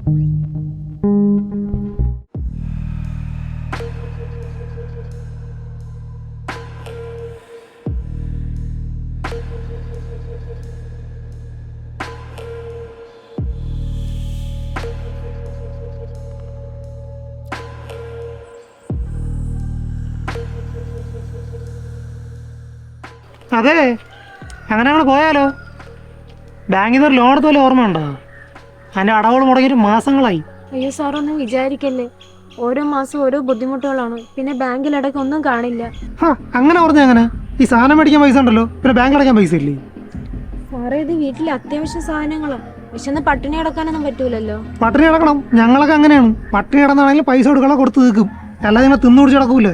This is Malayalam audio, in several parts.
അതെ, അങ്ങനെ ഞങ്ങൾ പോയാലോ? ബാങ്കിൽ നിന്ന് ഒരു ലോൺ എടുത്ത പോലെ ഓർമ്മ ഉണ്ടോ? അതിൻ്റെ അടവുകൾ മുടങ്ങിയിട്ട് മാസങ്ങളായി. അയ്യോ സാറൊന്നും വിചാരിക്കല്ലേ, ഓരോ മാസം ഓരോ ബുദ്ധിമുട്ടുകളാണ്. പിന്നെ ബാങ്കിൽ അടക്കം ഒന്നും കാണില്ല. അങ്ങനെ പറഞ്ഞാൽ അങ്ങനെ? ഈ സാധനം മേടിക്കാൻ പൈസ ഉണ്ടല്ലോ, പിന്നെ ബാങ്കിൽ അടയ്ക്കാൻ പൈസ ഇല്ലേ? സാറേ, ഇത് വീട്ടിലെ അത്യാവശ്യ സാധനങ്ങളാണ്. വിശന്ന് പട്ടിണി അടക്കാനൊന്നും പറ്റൂലല്ലോ. പട്ടിണി അടക്കണം, ഞങ്ങളൊക്കെ അങ്ങനെയാണ്. പട്ടിണി കിടന്നാണെങ്കിൽ പൈസ കൊടുക്കണം, കൊടുത്ത് തീർക്കും. അല്ലാതെ നിങ്ങൾ തിന്നുപിടിച്ച് നടക്കൂല.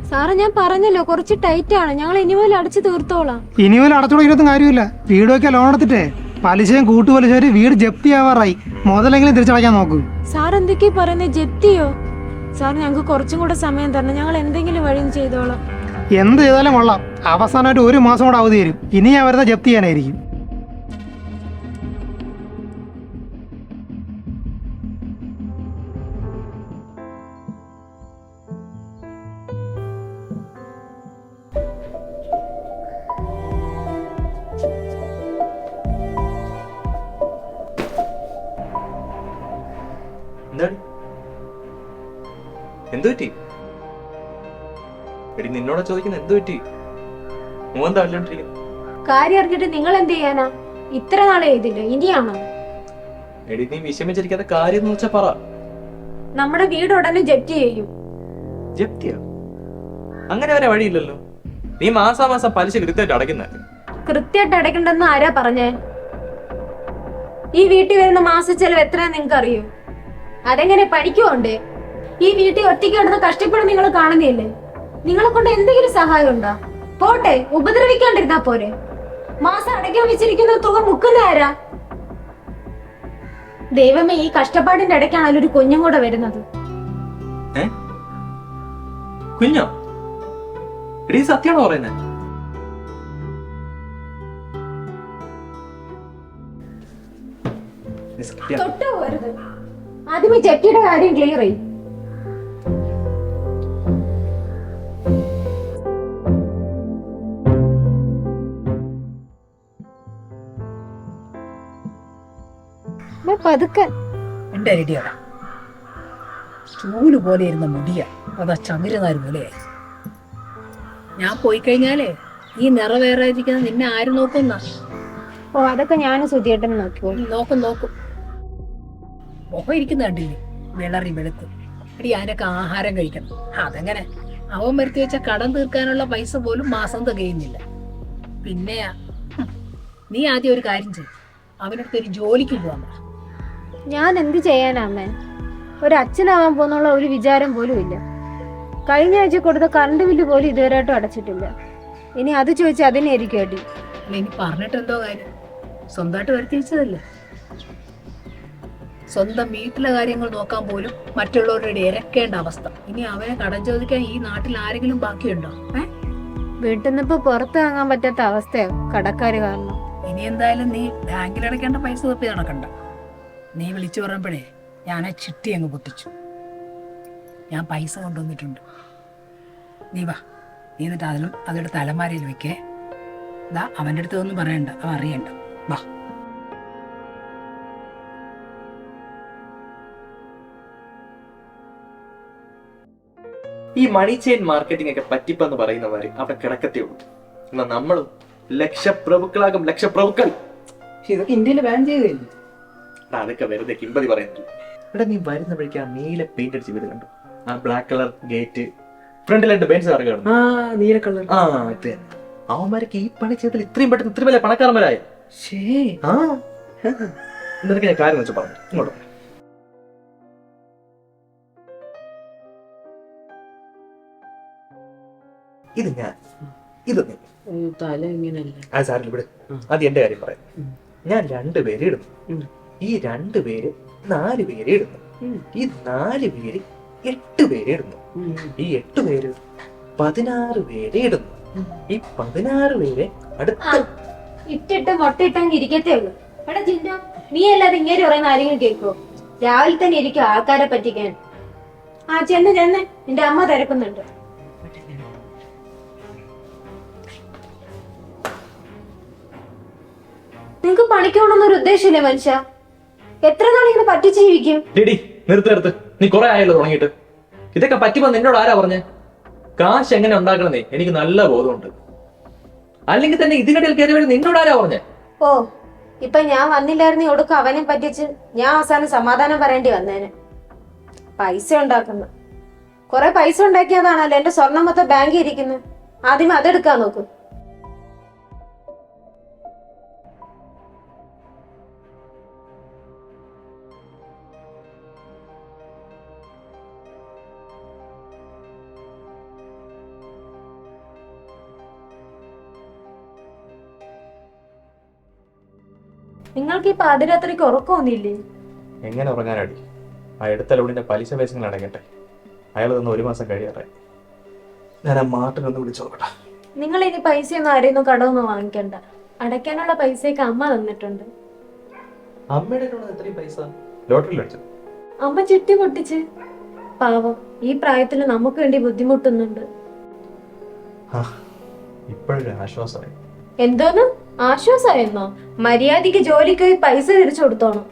സാറേ, ഞാൻ പറഞ്ഞല്ലോ കുറച്ച് ടൈറ്റ് ആണ്. ഞങ്ങൾ ഇനി മുതൽ അടച്ചു തീർത്തോളാം. ഇനി മുതൽ അടച്ചുകൊടുക്കും കാര്യമില്ല. വീട് വയ്ക്കാൻ ലോൺ എടുത്തിട്ടേ പലിശയും കൂട്ടുപലിശയും വീട് ജപ്തിയാവാറായി. മുതലെങ്കിലും തിരിച്ചടയ്ക്കാൻ നോക്കൂ. സാർ എന്തൊക്കെയാ പറയുന്നത്? ജപ്തിയോ? സാർ, ഞങ്ങൾക്ക് കുറച്ചും കൂടെ സമയം തരണം. ഞങ്ങൾ എന്തെങ്കിലും വഴി ചെയ്തോളാം. എന്ത് ചെയ്താലും കൊള്ളാം. അവസാനമായിട്ട് 1 മാസം കൂടെ അവധി തരും. ഇനി ഞാൻ വരുന്ന ജപ്തി ചെയ്യാനായിരിക്കും. എന്തുപറ്റി? എടി, നിന്നോട് ചോദിക്കുന്ന എന്തുപറ്റി? മൂന്നെന്താ അല്ലാണ്ടിരിക്കുന്നു? കാര്യം അറിഞ്ഞിട്ട് നിങ്ങൾ എന്ത് ചെയ്യാനാ? ഇത്ര നാളെ ചെയ്തില്ല, ഇനിയാണോ? എടി, നീ വിഷമിച്ചിരിക്കാത്ത കാര്യം എന്ന് വെച്ചാ പറ. നമ്മുടെ വീട് ഉടനെ ജപ്തി ചെയ്യും. ജപ്തിയോ? അങ്ങനെ വരെ വഴിയില്ലല്ലോ. നീ മാസാമാസം പലിശ കൃത്യമായിട്ട് അടയ്ക്കുന്ന. കൃത്യമായിട്ട് അടയ്ക്കണ്ടെന്ന് ആരാ പറഞ്ഞേ? ഈ വീട്ടിൽ വരുന്ന മാസ ചെലവ് എത്രയാ നിങ്ങൾക്ക് അറിയോ? അതെങ്ങനെ പഠിക്കുവോണ്ടേ? ഈ വീട്ടിൽ ഒറ്റയ്ക്ക് കിടന്ന് കഷ്ടപ്പെടുന്ന നിങ്ങൾ കാണുന്നില്ലേ? നിങ്ങളെ കൊണ്ട് എന്തെങ്കിലും സഹായം ഉണ്ടോ? പോട്ടെ, ഉപദ്രവിക്കാണ്ടിരുന്നാ പോരെ. മാസം അടയ്ക്കാൻ വെച്ചിരിക്കുന്ന തുക മുക്കുന്ന ആരാ? ദൈവമേ, ഈ കഷ്ടപ്പാടിന്റെ ഇടയ്ക്കാണല്ലോ ഒരു കുഞ്ഞും കൂടെ വരുന്നത്. കുഞ്ഞോ? എടി, സത്യമാണോ പറയുന്നത്? തൊട്ട് പോരുത്. ആദ്യമേ ജപ്തിയുടെ കാര്യം ക്ലിയർ ചെയ്യും. പതുക്കെ എന്റെ റെഡിയാണ്. ചൂല് പോലെ ഇരുന്ന മുടിയ അതാ ചമിരനാര് പോലെയായി. ഞാൻ പോയി കഴിഞ്ഞാലേ ഈ നിറവേറാതിരിക്കുന്ന നിന്നെ ആര് നോക്കുന്ന? ഓ, അതൊക്കെ ഞാനും സുധിയേട്ടൻ നോക്കിയോ. നോക്കും. മുഖം ഇരിക്കുന്ന കണ്ടില്ലേ, വിളറി വെളുത്ത്. എടി, അതിനൊക്കെ ആഹാരം കഴിക്കണം. അതെങ്ങനെ? അവൻ വരുത്തി വെച്ച കടം തീർക്കാനുള്ള പൈസ പോലും മാസം തികയുന്നില്ല. പിന്നെ നീ ആദ്യം ഒരു കാര്യം ചെയ്യും, അവനടുത്ത് ഒരു ജോലിക്ക് പോകാൻ. ഞാൻ എന്ത് ചെയ്യാനാ അമ്മേ? ഒരു അച്ഛനാവാൻ പോകുന്നുള്ള ഒരു വിചാരം പോലും ഇല്ല. കഴിഞ്ഞ ആഴ്ച കൊടുത്ത കറണ്ട് ബില്ല് പോലും ഇതുവരെയായിട്ടും അടച്ചിട്ടില്ല. ഇനി അത് ചോദിച്ചാൽ അതിനായിരിക്കും അടി. അല്ല, ഇനി പറഞ്ഞിട്ട് എന്തോ കാര്യം? സ്വന്തമായിട്ട് വരുത്തി വെച്ചതല്ലേ. സ്വന്തം വീട്ടിലെ കാര്യങ്ങൾ നോക്കാൻ പോലും മറ്റുള്ളവരുടെ ഇരക്കേണ്ട അവസ്ഥ. ഇനി അവനെ കടം ചോദിക്കാൻ ഈ നാട്ടിൽ ആരെങ്കിലും ബാക്കിയുണ്ടോ? വീട്ടിൽ നിന്ന് ഇപ്പൊ പുറത്ത് വാങ്ങാൻ പറ്റാത്ത അവസ്ഥയോ കടക്കാര് കാരണം. ഇനി എന്തായാലും നീ ബാങ്കിൽ അടയ്ക്കേണ്ട പൈസ തപ്പി നടക്കണ്ട. നീ വിളിച്ചു പറഞ്ഞപ്പോഴേ ഞാൻ ആ ചിട്ടി അങ്ങ് പൊട്ടിച്ചു. ഞാൻ പൈസ കൊണ്ടുവന്നിട്ടുണ്ട്. നീ വാ, നീ എന്നിട്ട് അതെടുത്ത് അലമാരയിൽ വെക്കേ. ഇതാ, അവൻ്റെ അടുത്ത് ഒന്നും പറയണ്ട, അവ അറിയണ്ട. വാ. ഈ മണി ചെയിൻ മാർക്കറ്റിംഗ് ഒക്കെ പറ്റിപ്പെന്ന് പറയുന്നവര് അവിടെ കിടക്കത്തേ ഉള്ളൂ. എന്നാ നമ്മളും ലക്ഷപ്രഭുക്കളാകും. ലക്ഷപ്രഭുക്കൾ. ഇതൊക്കെ ഇന്ത്യയിൽ ബാൻ ചെയ്തില്ല. അതൊക്കെ വെറുതെ കിമ്പതി പറയുന്നത്. ഇവിടെ നീ വരുന്ന വഴിക്ക് ആ നീല പെയിന്റ് അടിച്ച് വീട് കണ്ടു? ആ ബ്ലാക്ക് കളർ ഗേറ്റ്, ഫ്രണ്ടിൽ 2 ബെൻസ് കാർ കാണും. നീല കളർ. അവന്മാരൊക്കെ ഈ പണി ചെയ്താൽ ഇത്രയും പെട്ടെന്ന് ഇത്രയും വലിയ പണക്കാരന്മാരായ. നിനക്ക് ഞാൻ കാര്യം വെച്ച് പറഞ്ഞു. ഇങ്ങോട്ട് ഇത് ഞാൻ ഇത് തല ഇങ്ങനല്ല. ആ സാറിൽ ഇവിടെ അത് എന്റെ കാര്യം പറയാം. ഞാൻ 2 പേരെ ഇടുന്നു. ഈ 2 പേര് 4 പേരെ ഇടുന്നു. ഈ 4 പേര് 8 പേരെ ഇടുന്നു. ഈ 8 പേര് 16 പേരെ ഇടുന്നു. ഈ 16 പേരെ അടുത്ത ഇട്ടിട്ട് മൊട്ടയിട്ടങ്ങ് ഇരിക്കത്തേ ഉള്ളൂ. എടാ ജിൻഡോ, നീ അല്ലാതെ ഇങ്ങനെ പറയുന്ന ആരെങ്കിലും കേൾക്കോ? രാവിലെ തന്നെ ഇരിക്കും ആൾക്കാരെ പറ്റിക്കാൻ. ആ ചെന്ന് നിന്റെ അമ്മ തിരക്കുന്നുണ്ട്. നിങ്ങക്ക് പണിക്കണമെന്നൊരു ഉദ്ദേശമില്ലേ മനുഷ്യ? എത്ര നാളിങ്ങനെ പറ്റിച്ച് ജീവിക്കും? ഡിഡി നിർത്ത്. നീ കുറെ ആയല്ലോ തുടങ്ങിയിട്ട്. ഇതൊക്കെ പറ്റുമ്പോ നിന്നോട് ആരാ പറഞ്ഞേ? കാശ് എങ്ങനെ ഉണ്ടാക്കണമെന്നേ എനിക്ക് നല്ല ബോധമുണ്ട്. അല്ലെങ്കിൽ തന്നെ ഇതിനിടയിൽ കയറി വരും നിന്നോട് ആരാ പറഞ്ഞേ? ഓ, ഇപ്പൊ ഞാൻ വന്നില്ലായിരുന്നു ഒടുക്കം അവനെ പറ്റിച്ച് ഞാൻ അവസാനം സമാധാനം പറയേണ്ടി വന്നേനെ. പൈസ ഉണ്ടാക്കുന്നു. കുറെ പൈസ ഉണ്ടാക്കിയതാണല്ലോ എന്റെ സ്വർണം മൊത്തം ബാങ്കിൽ ഇരിക്കുന്നത്. ആദ്യം അതെടുക്കാൻ നോക്കും. നിങ്ങൾക്ക് ഈ പാതിരാത്രിക്ക് ഉറക്കമൊന്നുമില്ലേ? എങ്ങനെ ഉറങ്ങാനടി? ആ എടുത്ത ലോണിന്റെ പലിശ പൈസകൾ അടങ്ങട്ടെ. അയാൾ തന്ന 1 മാസം കഴിയാറായി. ഞാൻ ആ മാട്ടിനൊന്ന് വിളിച്ചു നോക്കട്ടെ. നിങ്ങൾ ഇനി പൈസയൊന്നും ആരെയൊന്നും കടമൊന്നും വാങ്ങിക്കണ്ട. അടയ്ക്കാനുള്ള പൈസയൊക്കെ അമ്മ തന്നിട്ടുണ്ട്. അമ്മയുടെ എത്രയും പൈസ ലോട്ടറിയിൽ അടിച്ചു? അമ്മ ചിട്ടി പൊട്ടിച്ച്. പാവം, ഈ പ്രായത്തിൽ നമുക്ക് വേണ്ടി ബുദ്ധിമുട്ടുന്നുണ്ട്. ഇപ്പോഴൊരു ആശ്വാസമായി. എന്തോന്ന് ആശ്വാസമായിരുന്നോ? മര്യാദക്ക് ജോലിക്ക് പോയി പൈസ തിരിച്ചു കൊടുത്തോണം.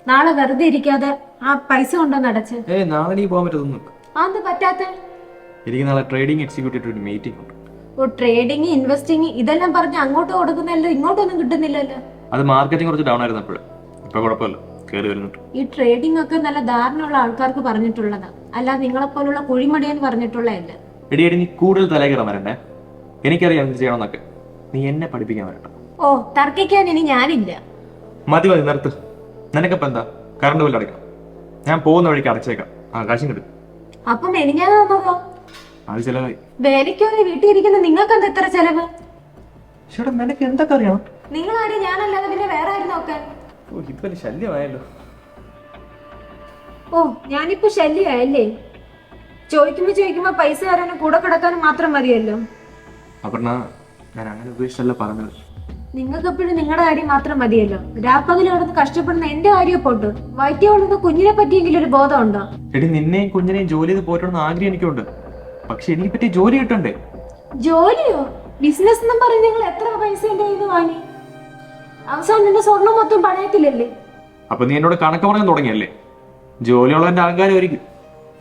നാളെ വെറുതെ ഇരിക്കാതെ ആ പൈസ കൊണ്ടൊന്ന് അടച്ച്. നാളെ നീ പോകാൻ പറ്റതൊന്നുമില്ല. അതെന്ത് പറ്റാത്ത? എനിക്ക് നാളെ ട്രേഡിംഗ് എക്സിക്യൂട്ടീവ് ഒരു മീറ്റിംഗ് ഉണ്ട്. ഓ, ട്രേഡിങ് ഇൻവെസ്റ്റിംഗ് ഇതെല്ലാം പറഞ്ഞ് അങ്ങോട്ട് കൊടുക്കുന്നല്ലോ, ഇങ്ങോട്ടൊന്നും കിട്ടുന്നില്ലല്ലോ. അത് മാർക്കറ്റിംഗ് കുറച്ച് ഡൗൺ ആയിരുന്നപ്പോഴും ഇപ്പൊ കുഴപ്പമില്ല, കയറി വരുന്നുണ്ട്. ഈ ട്രേഡിംഗ് ഒക്കെ നല്ല ധാരണയുള്ള ആൾക്കാർക്ക് പറഞ്ഞിട്ടുള്ളതാ, അല്ലാതെ നിങ്ങളെ പോലുള്ള കുഴിമടിയെന്ന് പറഞ്ഞിട്ടുള്ളതല്ല. എടി നീ കൂടുതൽ തലകയറാൻ വരണ്ടേ. എനിക്കറിയാം എന്ത് ചെയ്യണമെന്നൊക്കെ. നീ എന്നെ പഠിപ്പിക്കാൻ വരണ്ട. ഓ, തർക്കിക്കാൻ ഇനി ഞാനില്ല. മതി നിർത്ത്. നിനക്കിപ്പോ എന്താ കറണ്ട് ബില്ല് അടയ്ക്കാം? ഞാൻ പോകുന്ന വഴിക്ക് അടച്ചേക്കാം. കാശും കിട്ടും. അപ്പം എനിക്കാ തന്നതോ? അത് ചെലവായി. വേലയ്ക്കോടെ വീട്ടിൽ ഇരിക്കുന്ന നിങ്ങൾക്ക് എന്താ ഇത്ര ചെലവ്? ചേട്ടാ നിനക്ക് എന്തൊക്കെ അറിയണം? നിങ്ങൾ ആരും ഞാനല്ലാതെ പിന്നെ വേറെ ആരും നോക്കാൻ? ഇപ്പൊ ശല്യമായല്ലോ. ഓ, ഞാനിപ്പോ ശല്യമായല്ലേ? ചോദിക്കുമ്പോ പൈസ തരാനും കൂടെ കിടക്കാനും മാത്രം മതിയല്ലോ. അപർണ, ഞാൻ അങ്ങനെ ഉദ്ദേശിച്ചല്ല പറഞ്ഞത്. നിങ്ങൾക്ക് എപ്പോഴും നിങ്ങളുടെ കാര്യം മാത്രം മതിയല്ലോ. രാപ്പകൽ കിടന്ന് കഷ്ടപ്പെടുന്ന എന്റെ കാര്യം പോട്ട് വയറ്റിൽ വളർന്ന കുഞ്ഞിനെ പറ്റിയെങ്കിലും ഒരു ബോധം ഉണ്ടോ? എടി നിന്നെയും കുഞ്ഞിനെയും ജോലി ചെയ്ത് പോറ്റണമെന്ന് ആഗ്രഹം എനിക്കുണ്ട്. പക്ഷെ എനിക്ക് പറ്റിയ ജോലി കിട്ടണ്ടേ? ജോലിയോ? ബിസിനസ് എന്നും പറഞ്ഞ് നിങ്ങൾ എത്ര പൈസ എന്റെ കയ്യിൽ നിന്ന് വാങ്ങി? അവസാനം നിന്റെ സ്വർണം മൊത്തം പണയത്തില്ലല്ലേ? അപ്പൊ നീ എന്നോട് കണക്ക് പറയാൻ തുടങ്ങിയല്ലേ? ജോലിയുള്ളവന്റെ അഹങ്കാരം ഒരിക്കും.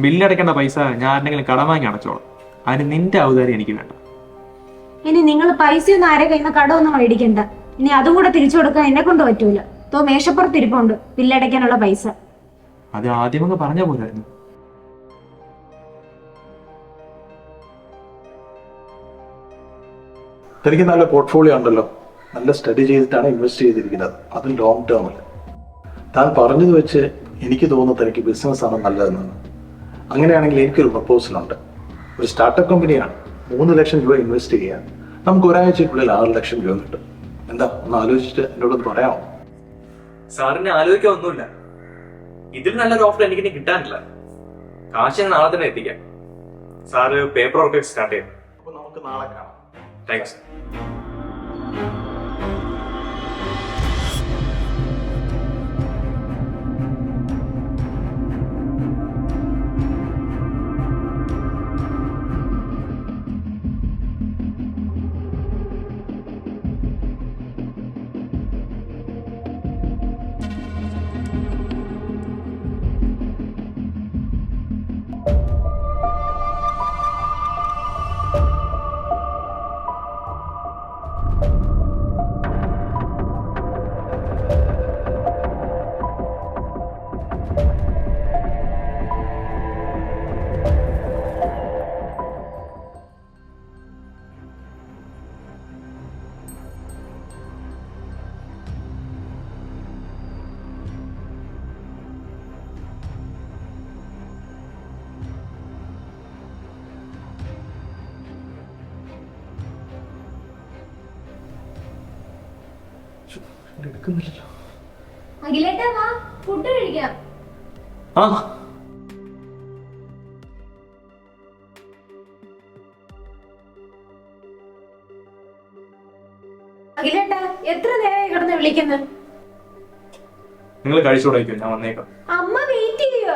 ബില്ലടക്കേണ്ട പൈസ ഞാൻ ആരെങ്കിലും കടം വാങ്ങി അടച്ചോളാം. അതിന് നിന്റെ ഔദാര്യം എനിക്ക് വേണ്ട. ഇനി നിങ്ങൾ പൈസയൊന്നും ആരെ കയ്യിൽ നിന്ന് കടമൊന്നും മേടിക്കണ്ട. ഇനി അതും കൂടെ തിരിച്ചു കൊടുക്കാൻ എന്നെ കൊണ്ട് പറ്റൂല. മേശപ്പുറത്ത് ഇരിപ്പുണ്ട് ബില്ലടയ്ക്കാനുള്ള പൈസ. അത് ആദ്യമൊക്കെ പറഞ്ഞ പോലായിരുന്നു. തനിക്ക് നല്ല പോർട്ട്ഫോളിയോ ഉണ്ടല്ലോ. നല്ല സ്റ്റഡി ചെയ്തിട്ടാണ് ഇൻവെസ്റ്റ് ചെയ്തിരിക്കുന്നത്, അതും ലോങ് ടേമിൽ. താൻ പറഞ്ഞത് വെച്ച് എനിക്ക് തോന്നുന്നു തനിക്ക് ബിസിനസ്സാണ് നല്ലതെന്നാണ്. അങ്ങനെയാണെങ്കിൽ എനിക്കൊരു പ്രപ്പോസലുണ്ട്. ഒരു സ്റ്റാർട്ടപ്പ് കമ്പനിയാണ്. 3 ലക്ഷം രൂപ ഇൻവെസ്റ്റ് ചെയ്യാൻ നമുക്ക് ഒരാഴ്ചക്കുള്ളിൽ 6 ലക്ഷം രൂപ കിട്ടും. എന്താ, ഒന്ന് ആലോചിച്ചിട്ട് എന്നോടൊന്ന് പറയാമോ? സാറിന് ആലോചിക്കാൻ ഒന്നുമില്ല. ഇതിൽ നല്ലൊരു ഓഫർ എനിക്ക് കിട്ടാനില്ല. കാശ് ഞാൻ നാളെ തന്നെ എത്തിക്കാം. സാറ് പേപ്പർ വർക്ക് സ്റ്റാർട്ട് ചെയ്യാം. അപ്പോൾ നമുക്ക് നാളെ കാണാം. താങ്ക്സ്. എടുക്കുന്നില്ലല്ലോ. അഖിലേട്ടാ വാ, ഫുഡ് കഴിക്കാം. ആ അഖിലേട്ടാ എത്ര നേരമായി കിടന്ന് വിളിക്കുന്നു? നിങ്ങൾ കഴിച്ചുകൊണ്ടിരിക്കും, ഞാൻ വന്നേക്കാം. അമ്മ വെയിറ്റ് ചെയ്യുക.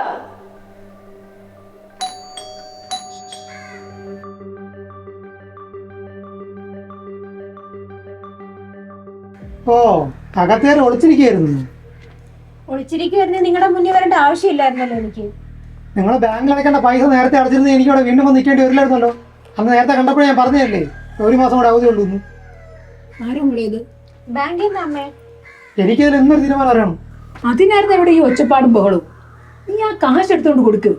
ഓ, അകത്തേറെ ഒളിച്ചിരിക്കുകയായിരുന്നു. ഒളിച്ചിരിക്കുവായിരുന്നു. നിങ്ങളുടെ മുന്നിൽ വരേണ്ട ആവശ്യമില്ലായിരുന്നല്ലോ എനിക്ക്. നിങ്ങൾ ബാങ്കിൽ അടയ്ക്കേണ്ട പൈസ നേരത്തെ അടച്ചിരുന്നത് എനിക്ക് അവിടെ വീണ്ടും വന്ന് നിൽക്കേണ്ടി വരില്ലായിരുന്നല്ലോ. അന്ന് നേരത്തെ കണ്ടപ്പോഴേ ഞാൻ പറഞ്ഞതല്ലേ 1 മാസം കൂടെ അവധി ഉള്ളൂ. ആരും വിളിയത്? ബാങ്കിൽ നിന്ന് അമ്മേ. എനിക്കതിൽ എന്നൊരു തീരുമാനം അറിയണം. അതിനായിരുന്നു ഇവിടെ ഈ ഒച്ചപ്പാടും ബഹളവും. നീ ആ കാശ് എടുത്തോണ്ട് കൊടുക്ക്.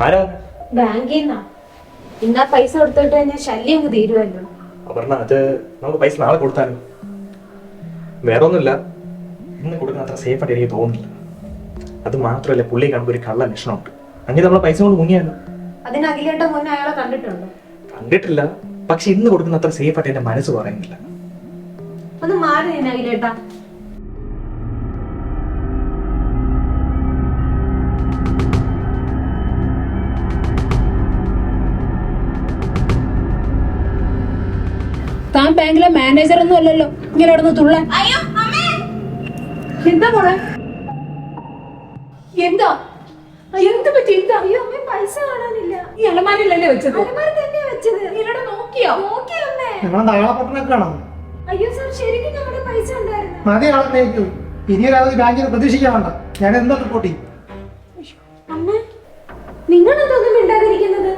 ആരാ? ബാങ്കിൽ നിന്നാ. ഇന്നാ പൈസ കൊടുത്തിട്ട് കഴിഞ്ഞാൽ ശല്യം അങ്ങ് തീരുമല്ലോ. അപർണ, അത് നമുക്ക് പൈസ നാളെ കൊടുത്താലും. വേറെ ഒന്നുമില്ല, ഇന്ന് കൊടുക്കുന്ന അത്ര സേഫ് ആയിട്ട് എനിക്ക് തോന്നുന്നില്ല. അത് മാത്രമല്ല, പുള്ളി കാണുമ്പോൾ ഒരു കള്ള ലക്ഷണമുണ്ട്. അങ്ങനെ നമ്മളെ പൈസ കൊണ്ട് മുങ്ങിയാലോ? അതിന് അഖിലേട്ട മുന്നേ അയാളെ കണ്ടിട്ടുണ്ടോ? കണ്ടിട്ടില്ല, പക്ഷെ ഇന്ന് കൊടുക്കുന്ന അത്ര സേഫ് ആയിട്ട് എന്റെ മനസ്സ് പറയുന്നില്ല. ഒന്ന് മാറി നിന്ന് അഖിലേട്ടാ. താൻ ബാങ്കിലെ മാനേജർ ഒന്നും അല്ലല്ലോ ഇങ്ങനെ കിടന്ന് തുള്ളാൻ. എന്താ മോളെ? എന്താ എന്ത് പറ്റി? എന്താ? അയ്യോ അമ്മേ, പൈസ കാണാനില്ല. ഈ അലമാരയിലല്ലേ വെച്ചത്? അലമാര തന്നെയാ വെച്ചത്. ഇവിടെ നോക്കിയോ? നോക്കി അമ്മേ. നിങ്ങൾ നാളെ പട്ടണമൊക്കെ കാണാം. അയ്യോ സാർ, ശരിക്കും ഞങ്ങളുടെ പൈസ ഉണ്ടായിരുന്നു. മതി ആളത്തേക്ക്. ഇനിയൊരു അവധി ബാങ്കിൽ പ്രതീക്ഷിക്കാൻ വേണ്ട. ഞാൻ എന്താ റിപ്പോർട്ട് ചെയ്യും. അമ്മേ, നിങ്ങളെന്തൊന്നും മിണ്ടാതിരിക്കുന്നത്?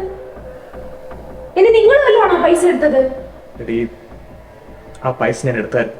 ഇനി നിങ്ങൾ വല്ലതാണോ പൈസ എടുത്തത്? എടീ, ആ പൈസ ഞാൻ എടുത്തായിരുന്നു.